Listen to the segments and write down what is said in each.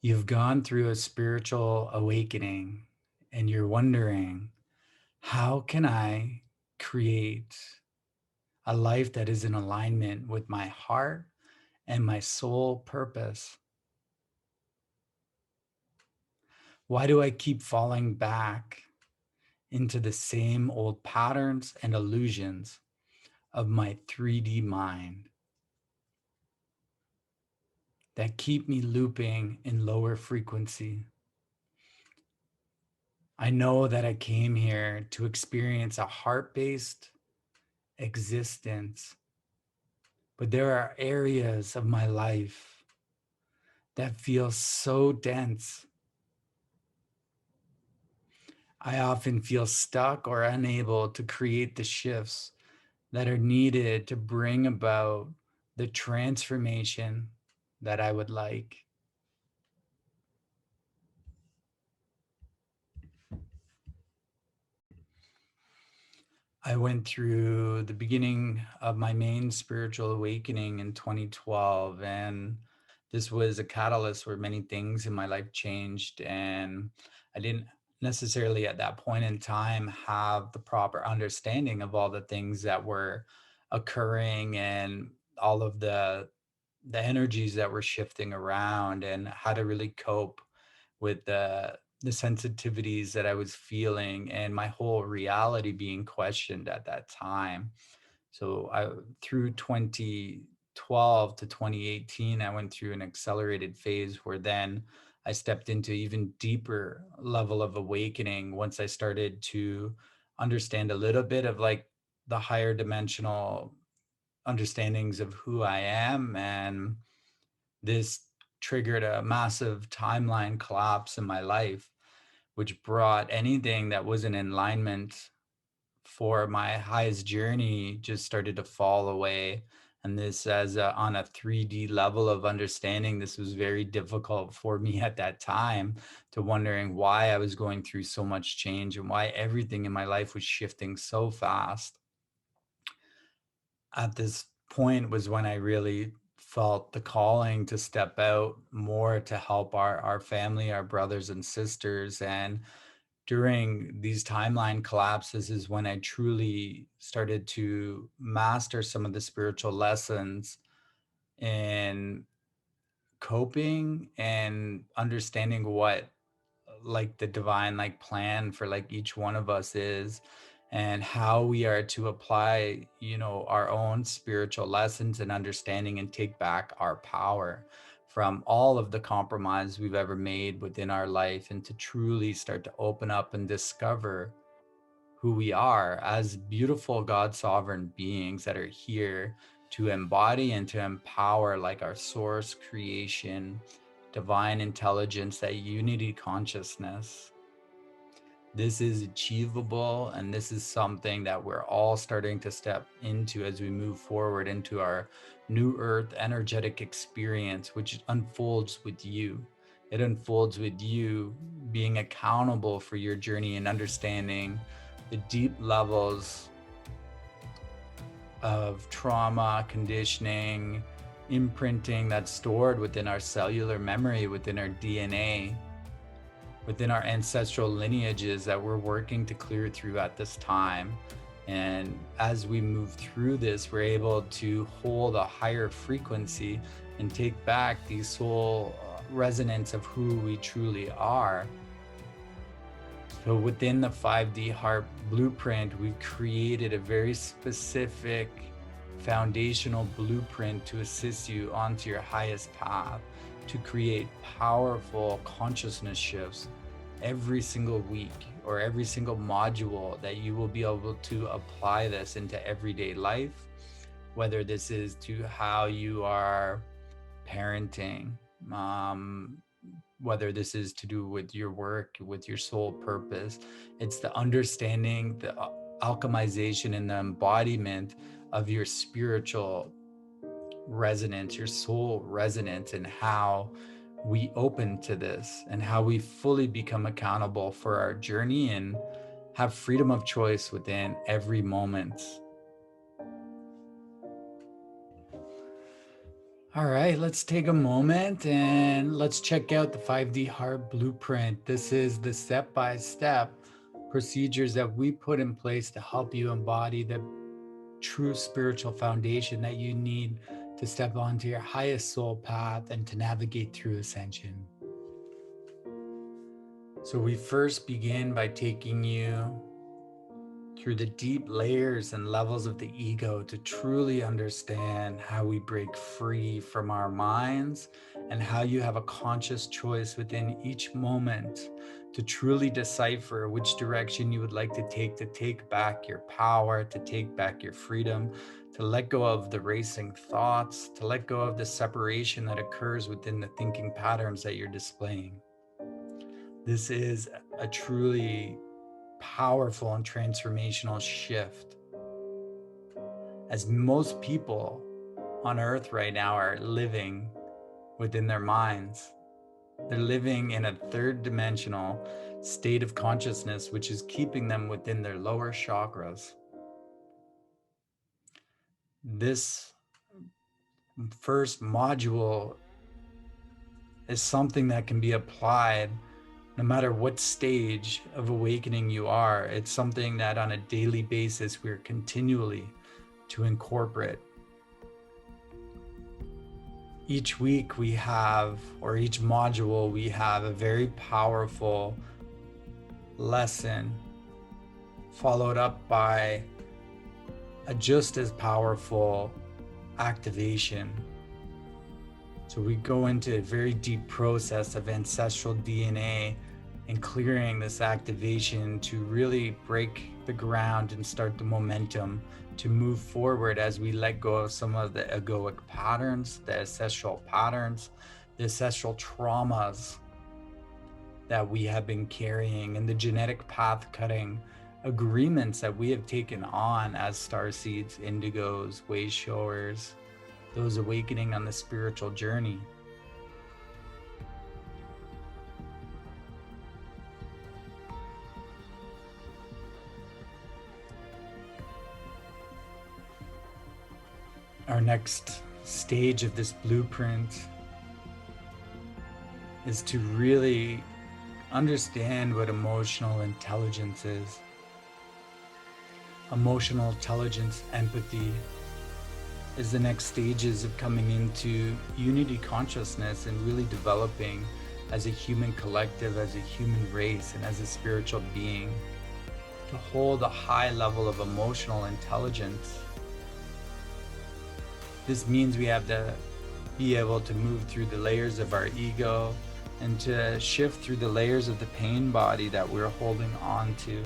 You've gone through a spiritual awakening and you're wondering, how can I create a life that is in alignment with my heart and my soul purpose? Why do I keep falling back into the same old patterns and illusions of my 3D mind that keep me looping in lower frequency? I know that I came here to experience a heart based existence, but there are areas of my life that feel so dense. I often feel stuck or unable to create the shifts that are needed to bring about the transformation that I would like. I went through the beginning of my main spiritual awakening in 2012, and this was a catalyst where many things in my life changed. And I didn't necessarily at that point in time have the proper understanding of all the things that were occurring and all of the energies that were shifting around and how to really cope with the sensitivities that I was feeling and my whole reality being questioned at that time. So I through 2012 to 2018, I went through an accelerated phase where then I stepped into even deeper level of awakening once I started to understand a little bit of like the higher dimensional understandings of who I am. And this triggered a massive timeline collapse in my life, which brought anything that wasn't in alignment for my highest journey just started to fall away. And this, on a 3D level of understanding, this was very difficult for me at that time, to wondering why I was going through so much change and why everything in my life was shifting so fast. At this point was when I really felt the calling to step out more to help our family, our brothers and sisters. And during these timeline collapses is when I truly started to master some of the spiritual lessons in coping and understanding what like the divine like plan for like each one of us is, and how we are to apply our own spiritual lessons and understanding and take back our power from all of the compromise we've ever made within our life, and to truly start to open up and discover who we are as beautiful God sovereign beings that are here to embody and to empower like our source creation, divine intelligence, that unity consciousness. This is achievable, and this is something that we're all starting to step into as we move forward into our new earth energetic experience, which unfolds with you. It unfolds with you being accountable for your journey and understanding the deep levels of trauma, conditioning, imprinting that's stored within our cellular memory, within our DNA, within our ancestral lineages that we're working to clear through at this time. And as we move through this, we're able to hold a higher frequency and take back the soul resonance of who we truly are. So within the 5D heart blueprint, we've created a very specific foundational blueprint to assist you onto your highest path, to create powerful consciousness shifts every single week or every single module, that you will be able to apply this into everyday life, whether this is to how you are parenting, whether this is to do with your work, with your soul purpose. It's the understanding, the alchemization, and the embodiment of your spiritual resonance, your soul resonance, and how we open to this and how we fully become accountable for our journey and have freedom of choice within every moment. All right, let's take a moment and let's check out the 5D Heart Blueprint. This is the step-by-step procedures that we put in place to help you embody the true spiritual foundation that you need to step onto your highest soul path and to navigate through ascension. So we first begin by taking you through the deep layers and levels of the ego to truly understand how we break free from our minds and how you have a conscious choice within each moment to truly decipher which direction you would like to take back your power, to take back your freedom, to let go of the racing thoughts, to let go of the separation that occurs within the thinking patterns that you're displaying. This is a truly powerful and transformational shift, as most people on earth right now are living within their minds. They're living in a third dimensional state of consciousness, which is keeping them within their lower chakras. This first module is something that can be applied no matter what stage of awakening you are. It's something that on a daily basis we're continually to incorporate. Each week we have, or each module, we have a very powerful lesson followed up by a just as powerful activation. So we go into a very deep process of ancestral DNA and clearing this activation to really break the ground and start the momentum to move forward as we let go of some of the egoic patterns, the ancestral patterns, the ancestral traumas that we have been carrying, and the genetic path cutting agreements that we have taken on as starseeds, indigos, way showers, those awakening on the spiritual journey. Our next stage of this blueprint is to really understand what emotional intelligence is. Emotional intelligence, empathy, is the next stages of coming into unity consciousness and really developing as a human collective, as a human race, and as a spiritual being, to hold a high level of emotional intelligence. This means we have to be able to move through the layers of our ego and to shift through the layers of the pain body that we're holding on to.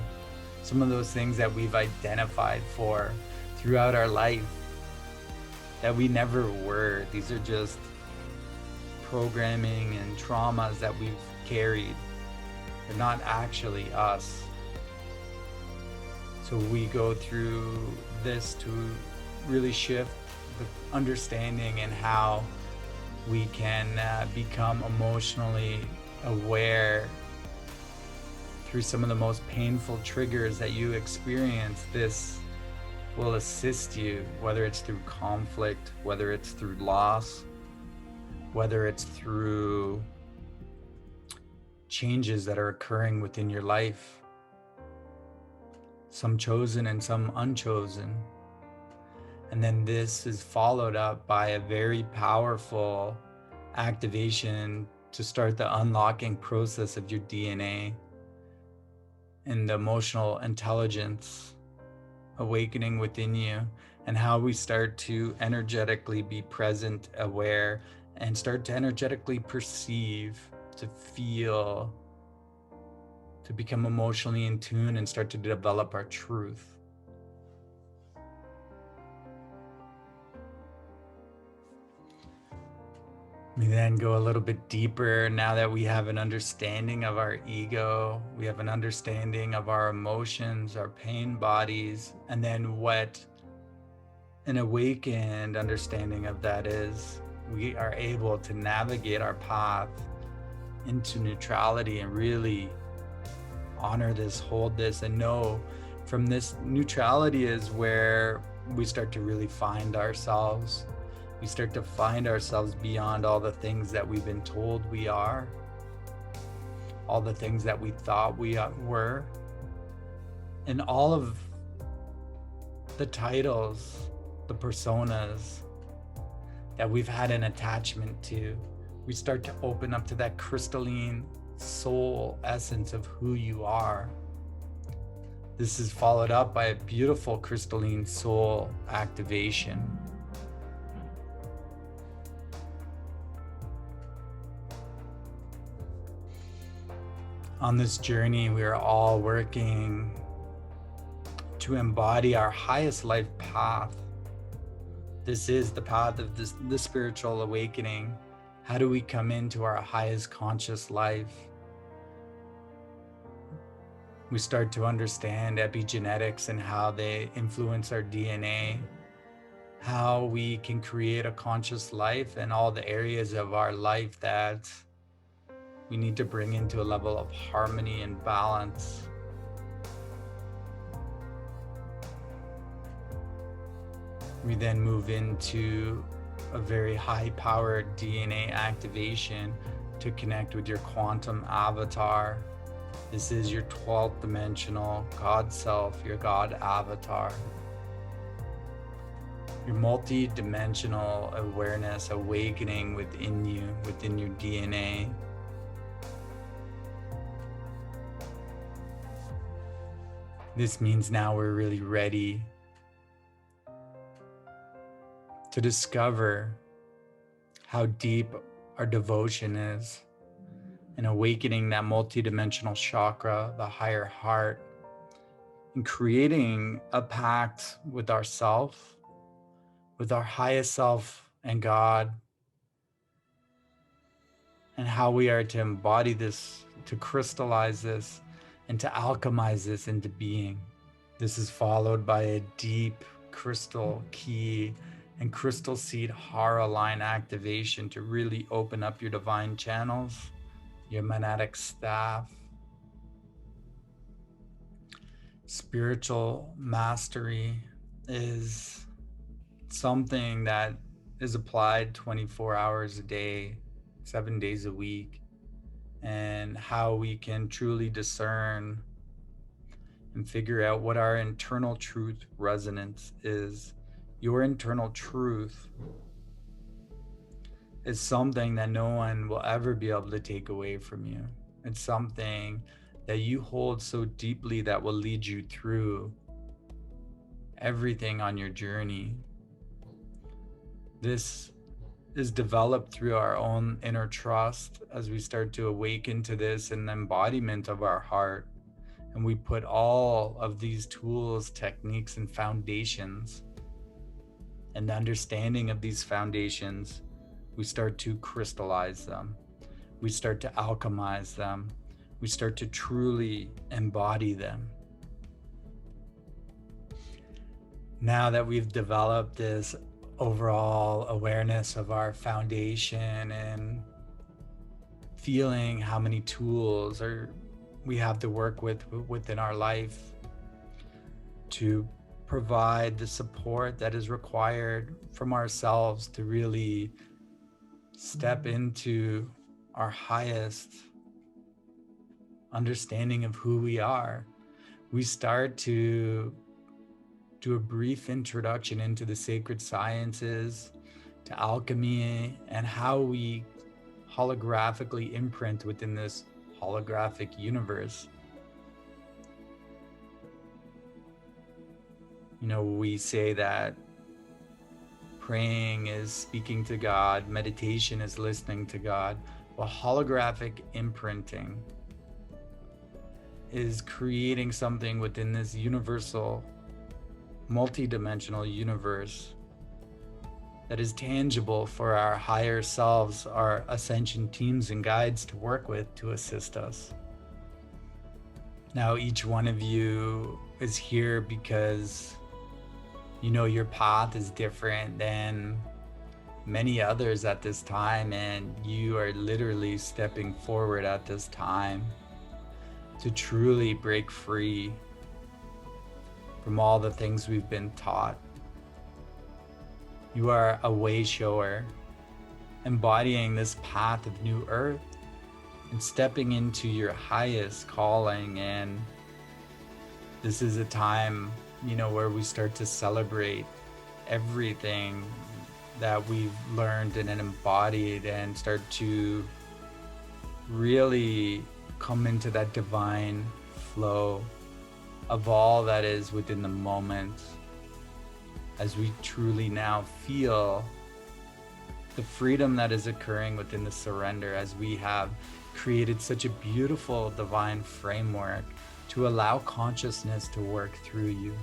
Some of those things that we've identified for throughout our life that we never were. These are just programming and traumas that we've carried. They're not actually us. So we go through this to really shift the understanding and how we can become emotionally aware through some of the most painful triggers that you experience. This will assist you, whether it's through conflict, whether it's through loss, whether it's through changes that are occurring within your life, some chosen and some unchosen. And then this is followed up by a very powerful activation to start the unlocking process of your DNA and the emotional intelligence awakening within you, and how we start to energetically be present, aware, and start to energetically perceive, to feel, to become emotionally in tune and start to develop our truth. We then go a little bit deeper. Now that we have an understanding of our ego, we have an understanding of our emotions, our pain bodies, and then what an awakened understanding of that is, we are able to navigate our path into neutrality and really honor this, hold this, and know from this neutrality is where we start to really find ourselves. We start to find ourselves beyond all the things that we've been told we are, all the things that we thought we were, and all of the titles, the personas that we've had an attachment to. We start to open up to that crystalline soul essence of who you are. This is followed up by a beautiful crystalline soul activation. On this journey, we are all working to embody our highest life path. This is the path of the spiritual awakening. How do we come into our highest conscious life? We start to understand epigenetics and how they influence our DNA, how we can create a conscious life and all the areas of our life that we need to bring into a level of harmony and balance. We then move into a very high-powered DNA activation to connect with your quantum avatar. This is your 12th dimensional God self, your God avatar. Your multi-dimensional awareness awakening within you, within your DNA. This means now we're really ready to discover how deep our devotion is and awakening that multidimensional chakra, the higher heart, and creating a pact with ourself, with our highest self and God, and how we are to embody this, to crystallize this, and to alchemize this into being. This is followed by a deep crystal key and crystal seed hara line activation to really open up your divine channels, your monadic staff. Spiritual mastery is something that is applied 24 hours a day, 7 days a week, and how we can truly discern and figure out what our internal truth resonance is. Your internal truth is something that no one will ever be able to take away from you. It's something that you hold so deeply that will lead you through everything on your journey. This is developed through our own inner trust as we start to awaken to this and embodiment of our heart. And we put all of these tools, techniques, and foundations, and the understanding of these foundations, we start to crystallize them. We start to alchemize them. We start to truly embody them. Now that we've developed this overall awareness of our foundation and feeling how many tools we have to work with within our life to provide the support that is required from ourselves to really step into our highest understanding of who we are, we start to do a brief introduction into the sacred sciences, to alchemy, and how we holographically imprint within this holographic universe. You know, we say that praying is speaking to God, meditation is listening to God. Well, holographic imprinting is creating something within this universal, multi-dimensional universe that is tangible for our higher selves, our ascension teams and guides to work with to assist us. Now, each one of you is here because you know your path is different than many others at this time, and you are literally stepping forward at this time to truly break free from all the things we've been taught. You are a way shower, embodying this path of new earth and stepping into your highest calling. And this is a time, where we start to celebrate everything that we've learned and embodied and start to really come into that divine flow of all that is within the moment, as we truly now feel the freedom that is occurring within the surrender, as we have created such a beautiful divine framework to allow consciousness to work through you.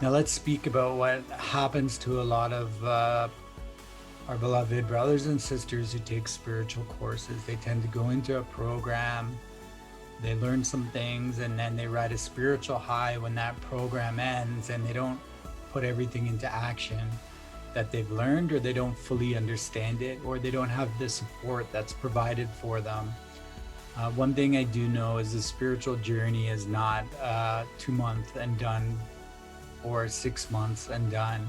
Now let's speak about what happens to a lot of our beloved brothers and sisters who take spiritual courses. They tend to go into a program, they learn some things, and then they ride a spiritual high when that program ends, and they don't put everything into action that they've learned, or they don't fully understand it, or they don't have the support that's provided for them. One thing I do know is the spiritual journey is not 2 months and done, or 6 months and done.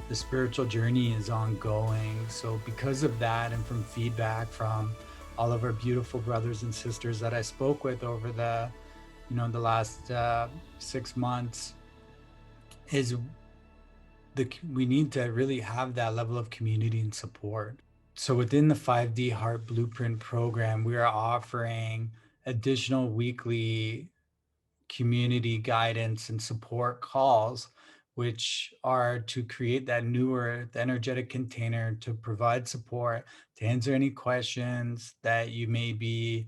The spiritual journey is ongoing. So, because of that, and from feedback from all of our beautiful brothers and sisters that I spoke with over the last 6 months, is we need to really have that level of community and support. So within the 5D Heart Blueprint program, we are offering additional weekly community guidance and support calls, which are to create that newer energetic container to provide support, to answer any questions that you may be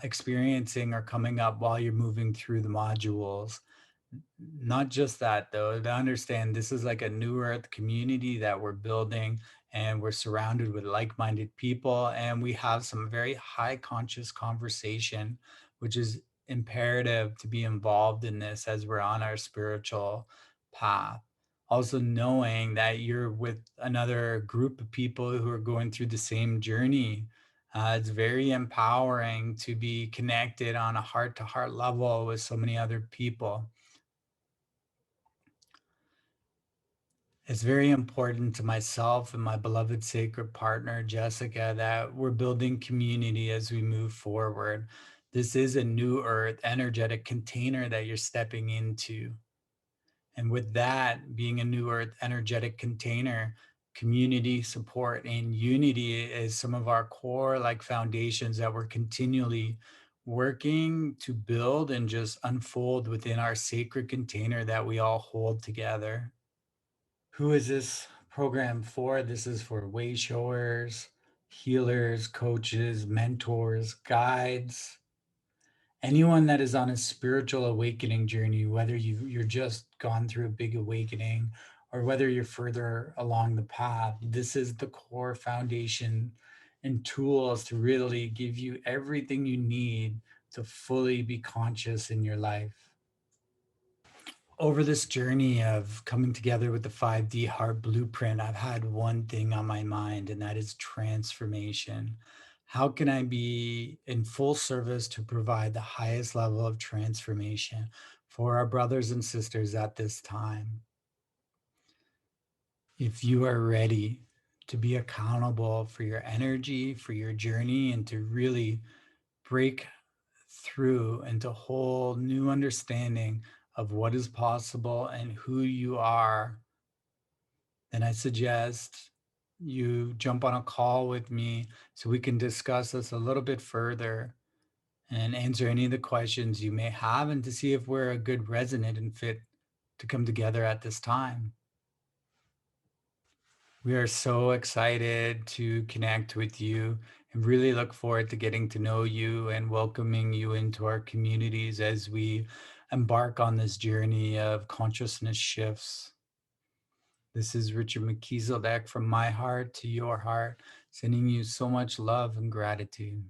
experiencing or coming up while you're moving through the modules. Not just that, though, to understand this is like a new earth community that we're building, and we're surrounded with like-minded people, and we have some very high conscious conversation, which is imperative to be involved in this as we're on our spiritual path. Also knowing that you're with another group of people who are going through the same journey, it's very empowering to be connected on a heart to heart level with so many other people. It's very important to myself and my beloved sacred partner, Jessica, that we're building community as we move forward. This is a new earth energetic container that you're stepping into. And with that being a new earth energetic container, community support and unity is some of our core like foundations that we're continually working to build and just unfold within our sacred container that we all hold together. Who is this program for? This is for way showers, healers, coaches, mentors, guides, anyone that is on a spiritual awakening journey, whether you're just gone through a big awakening or whether you're further along the path. This is the core foundation and tools to really give you everything you need to fully be conscious in your life. Over this journey of coming together with the 5D Heart Blueprint, I've had one thing on my mind, and that is transformation. How can I be in full service to provide the highest level of transformation for our brothers and sisters at this time? If you are ready to be accountable for your energy, for your journey, and to really break through into a whole new understanding of what is possible and who you are, then I suggest you jump on a call with me so we can discuss this a little bit further and answer any of the questions you may have, and to see if we're a good resonant and fit to come together at this time. We are so excited to connect with you and really look forward to getting to know you and welcoming you into our communities as we embark on this journey of consciousness shifts. This is Richard McKeezeldeck from my heart to your heart, sending you so much love and gratitude.